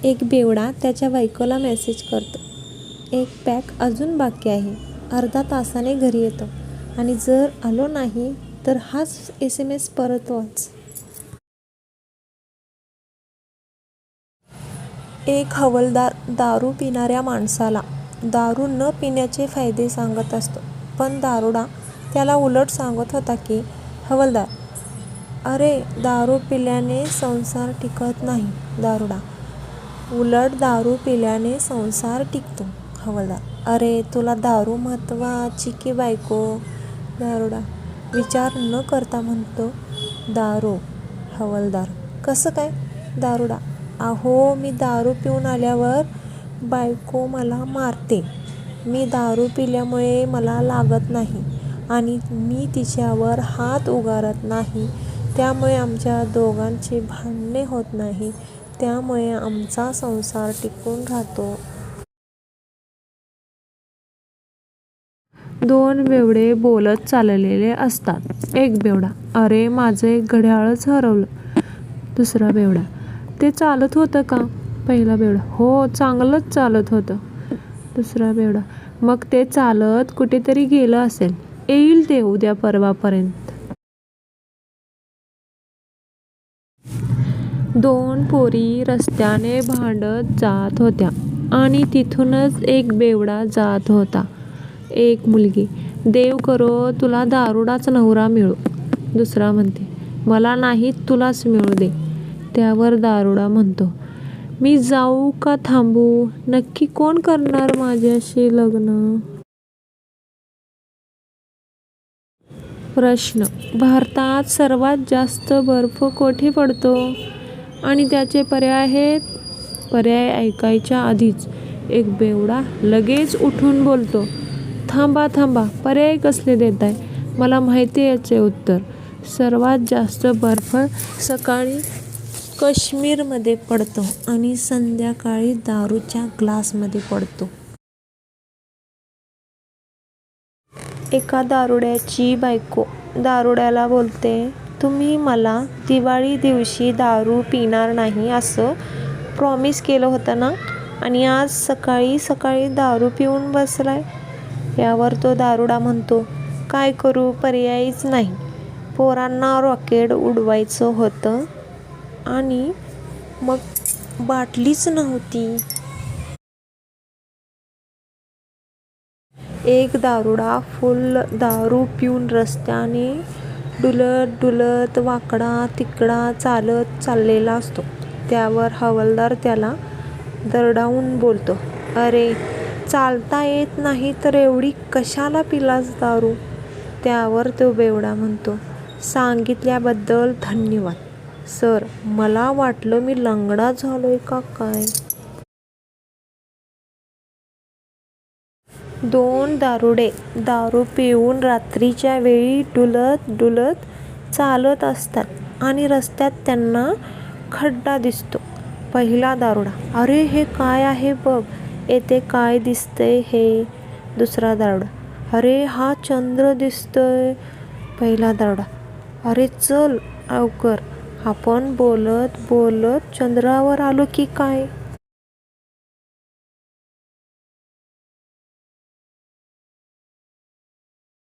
एक बेवडा त्याच्या बायकोला मेसेज करतो, एक पॅक अजून बाकी आहे, अर्धा तासाने घरी येतो आणि जर आलो नाही तर हाच SMS परत वाच. एक हवालदार दारू पिणाऱ्या माणसाला दारू न पिण्याचे फायदे सांगत असतो, पण दारुडा त्याला उलट सांगत होता की, हवालदार, अरे दारू पिल्याने संसार टिकत नाही. दारुडा, उलट दारू पिल्याने संसार टिकतो. हवालदार, अरे तुला दारू महत्वाची की बायको? दारुडा विचार न करता म्हणतो, दारू. हवालदार, कसं काय? दारुडा, अहो मी दारू पिऊन आल्यावर बायको मला मारते. मी दारू पिल्यामुळे मला लागत नाही आणि मी तिच्यावर हात उगारत नाही, त्यामुळे आमच्या दोघांची भांडणे होत नाही, त्यामुळे आमचा संसार टिकून राहतो. दोन बेवडे बोलत चाललेले असतात. एक बेवडा, अरे माझे घड्याळच हरवलं. दुसरा बेवडा, ते चालत होतं का? पहिला बेवडा, हो चांगलंच चालत होतं. दुसरा बेवडा, मग ते चालत कुठेतरी गेलं असेल, येईल ते उद्या परवापर्यंत. दोन पोरी रस्त्याने भांडत जात होत्या आणि तिथूनच एक बेवडा जात होता. एक मुलगी, देव करो तुला दारुडाच नवरा मिळो. दुसरा म्हणते, मला नाही तुलाच मिळू दे. त्यावर दारुडा म्हणतो, मी जाऊ का थांबू? नक्की कोण करणार माझ्याशी लग्न? प्रश्न, भारतात सर्वात जास्त बर्फ कोठे पडतो आणि त्याचे पर्याय आहेत? पर्याय ऐकायच्या आधीच एक बेवडा लगेच उठून बोलतो, थांबा थांबा, पर्याय कसले देताय? मला माहिती आहे याचे उत्तर. सर्वात जास्त बर्फ सकाळी काश्मीरमध्ये पडतो आणि संध्याकाळी दारूच्या ग्लासमध्ये पडतो. एका दारुड्याची बायको दारुड्याला बोलते, तुम्ही मला दिवाळी दिवशी दारू पिणार नाही असं प्रॉमिस केलं होतं ना, आणि आज सकाळी सकाळी दारू पिऊन बसलाय. यावर तो दारुडा म्हणतो, काय करू, पर्यायच नाही. पोरांना रॉकेट उडवायचं होतं आणि मग बाटलीच नव्हती. एक दारुडा फुल दारू पिऊन रस्त्याने डुलत डुलत वाकडा तिकडा चालत चाललेला असतो. त्यावर हवालदार त्याला दरडावून बोलतो, अरे चालता येत नाही तर एवढी कशाला पिलास दारू? त्यावर तो बेवडा म्हणतो, सांगितल्याबद्दल धन्यवाद सर, मला वाटलं मी लंगडा झालोय का काय. दोन दारुडे दारू पिऊन रात्रीच्या वेळी डुलत डुलत चालत असतात आणि रस्त्यात त्यांना खड्डा दिसतो. पहिला दारुडा, अरे हे काय आहे बघ, येथे काय दिसतंय हे? दुसरा दारुडा, अरे हा चंद्र दिसतोय. पहिला दारुडा, अरे चल लवकर, आपण बोलत बोलत चंद्रावर आलो की काय.